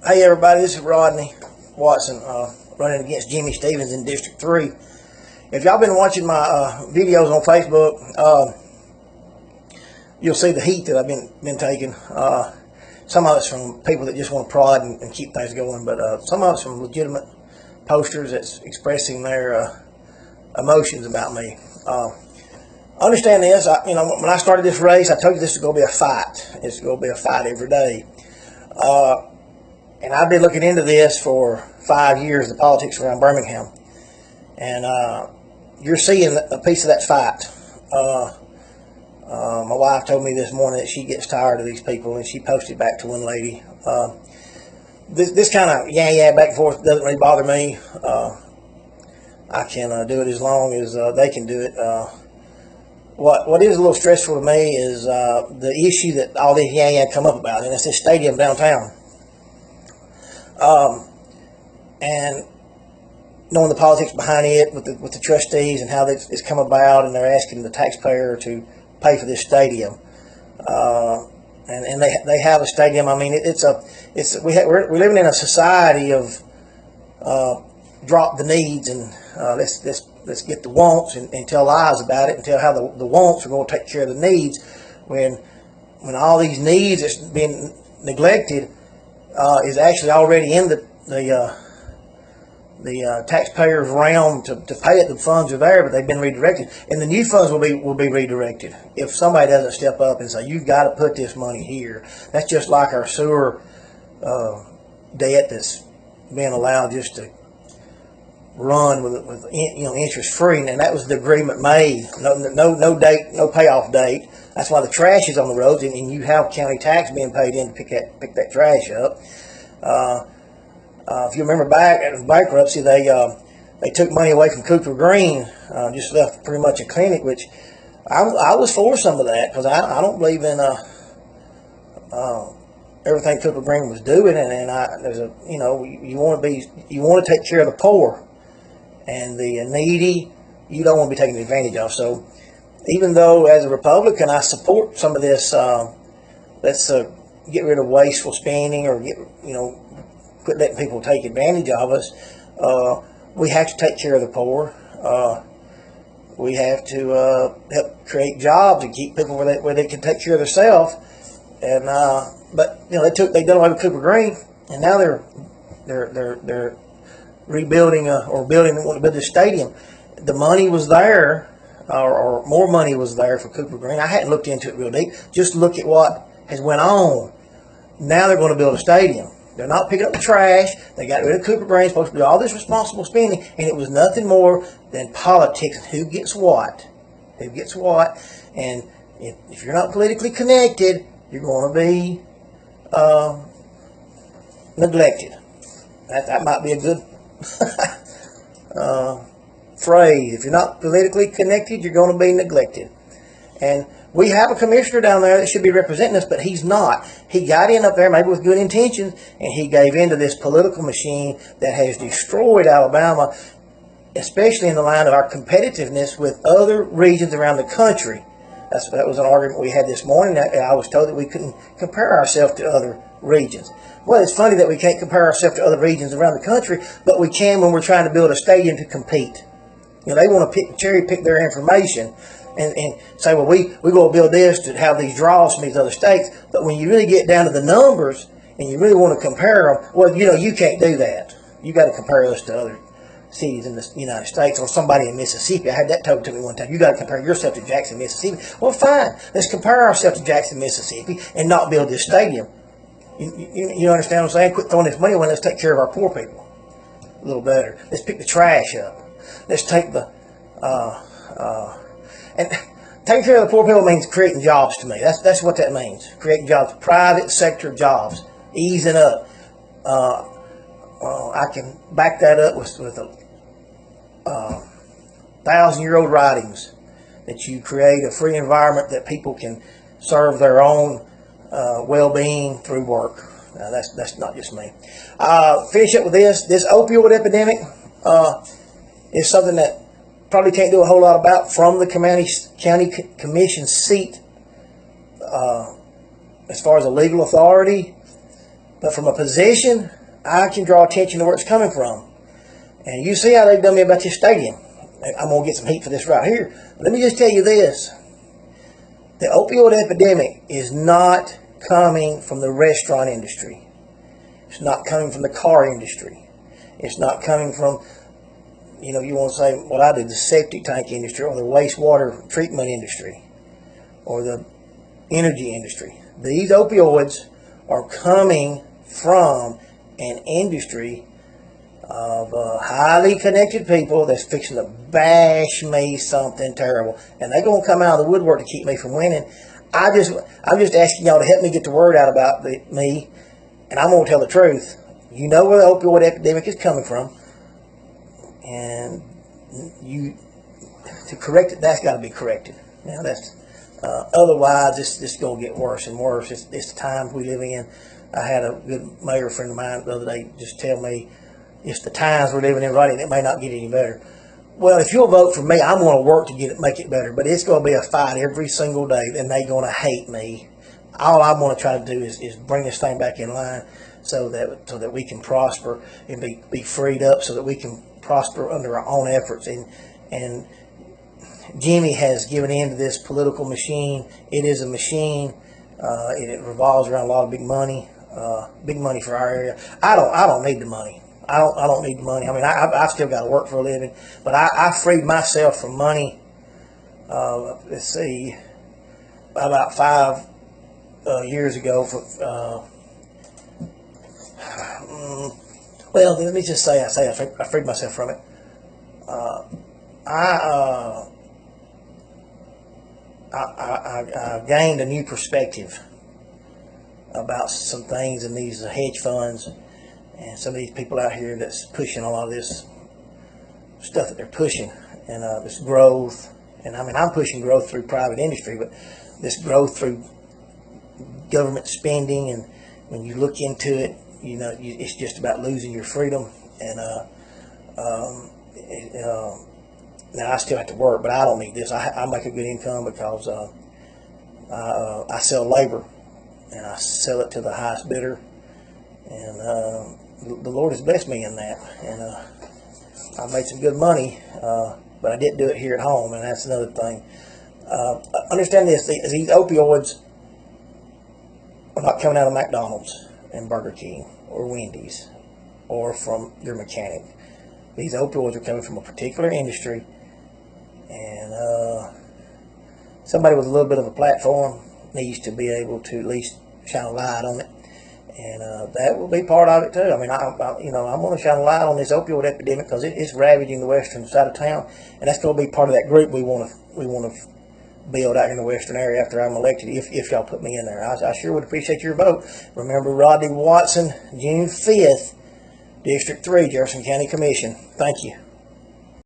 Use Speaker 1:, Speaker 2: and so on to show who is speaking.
Speaker 1: Hey everybody, this is Rodney Watson running against Jimmy Stevens in District 3. If y'all been watching my videos on Facebook, you'll see the heat that I've been taking. Some of it's from people that just want to prod and keep things going, but some of it's from legitimate posters that's expressing their emotions about me. Understand this, when I started this race, I told you this is going to be a fight. It's going to be a fight every day. And I've been looking into this for 5 years, the politics around Birmingham. And you're seeing a piece of that fight. My wife told me this morning that she gets tired of these people, and she posted back to one lady. This kind of yeah back and forth doesn't really bother me. I can do it as long as they can do it. What is a little stressful to me is the issue that all this yeah come up about, and it's this stadium downtown. And knowing the politics behind it with the trustees and how it's come about, and they're asking the taxpayer to pay for this stadium, and they have a stadium. I mean, we're living in a society of drop the needs and let's get the wants and tell lies about it and tell how the wants are going to take care of the needs, when all these needs that's been neglected is actually already in the taxpayer's realm to pay it. The funds are there, but they've been redirected, and the new funds will be redirected if somebody doesn't step up and say, you've got to put this money here. That's just like our sewer debt that's being allowed just to run with interest free, and that was the agreement made. No date, no payoff date. That's why the trash is on the roads, and you have county tax being paid in to pick that trash up. If you remember back at the bankruptcy, they took money away from Cooper Green, just left pretty much a clinic, which I was for some of that, because I don't believe in everything Cooper Green was doing, and there's a you want to take care of the poor and the needy. You don't want to be taken advantage of. So even though as a Republican I support some of this, let's get rid of wasteful spending, or quit letting people take advantage of us. We have to take care of the poor. We have to help create jobs and keep people where they can take care of themselves. And but they done away with Cooper Green, and now they're rebuilding or want to build this stadium. The money was there, or more money was there for Cooper Green. I hadn't looked into it real deep. Just look at what has went on. Now they're going to build a stadium. They're not picking up the trash. They got rid of Cooper Green, supposed to do all this responsible spending, and it was nothing more than politics. Who gets what? Who gets what? And if you're not politically connected, you're going to be neglected. That might be a good phrase. If you're not politically connected, you're going to be neglected. And we have a commissioner down there that should be representing us, but he's not. He got in up there maybe with good intentions, and he gave into this political machine that has destroyed Alabama, especially in the line of our competitiveness with other regions around the country. That was an argument we had this morning. I was told that we couldn't compare ourselves to other regions. Well, it's funny that we can't compare ourselves to other regions around the country, but we can when we're trying to build a stadium to compete. They want to cherry pick their information and say, well, we go build this to have these draws from these other states. But when you really get down to the numbers and you really want to compare them, well, you can't do that. You got to compare us to other cities in the United States, or somebody in Mississippi. I had that told to me one time. You got to compare yourself to Jackson, Mississippi. Well, fine. Let's compare ourselves to Jackson, Mississippi, and not build this stadium. You understand what I'm saying? Quit throwing this money away. Let's take care of our poor people a little better. Let's pick the trash up. Let's take the and taking care of the poor people means creating jobs to me. That's what that means. Creating jobs, private sector jobs, easing up. I can back that up with 1,000-year-old writings, that you create a free environment that people can serve their own well-being through work. Now, that's not just me. Finish up with this opioid epidemic is something that probably can't do a whole lot about from the county commission seat. As far as a legal authority, But from a position, I can draw attention to where it's coming from. And you see how they've done me about this stadium. I'm going to get some heat for this right here. But let me just tell you this. The opioid epidemic is not coming from the restaurant industry. It's not coming from the car industry. It's not coming from, you want to say what I do, the septic tank industry or the wastewater treatment industry or the energy industry. These opioids are coming from an industry of highly connected people that's fixing to bash me something terrible, and they're going to come out of the woodwork to keep me from winning. I'm just asking y'all to help me get the word out about me, and I'm going to tell the truth. You know where the opioid epidemic is coming from, and to correct it, that's got to be corrected. Now that's otherwise it's going to get worse and worse. It's the times we live in. I had a good mayor friend of mine the other day just tell me, it's the times we're living in, right, and it may not get any better. Well, if you'll vote for me, I'm going to work to make it better. But it's going to be a fight every single day, and they're going to hate me. All I'm going to try to do is bring this thing back in line so that we can prosper and be freed up, so that we can prosper under our own efforts. And Jimmy has given in to this political machine. It is a machine. It revolves around a lot of big money for our area. I don't need the money. I don't need the money. I mean, I've still got to work for a living, but I freed myself from money. Let's see, about 5 years ago. Well, let me just say, I freed myself from it. I gained a new perspective about some things in these hedge funds and some of these people out here that's pushing a lot of this stuff that they're pushing, and this growth. And I mean, I'm pushing growth through private industry, but this growth through government spending, and when you look into it, it's just about losing your freedom. And now I still have to work, but I don't need this. I make a good income because I sell labor, and I sell it to the highest bidder, and the Lord has blessed me in that, and I made some good money, but I didn't do it here at home, and that's another thing. Understand this: these opioids are not coming out of McDonalds and Burger King or Wendy's or from your mechanic. These opioids are coming from a particular industry, and somebody with a little bit of a platform needs to be able to at least shine a light on it, and that will be part of it too. I mean, I'm going to shine a light on this opioid epidemic because it's ravaging the western side of town, and that's going to be part of that group we want to build out in the western area after I'm elected. If y'all put me in there, I sure would appreciate your vote. Remember, Rodney Watson, June 5th, District 3, Jefferson County Commission. Thank you.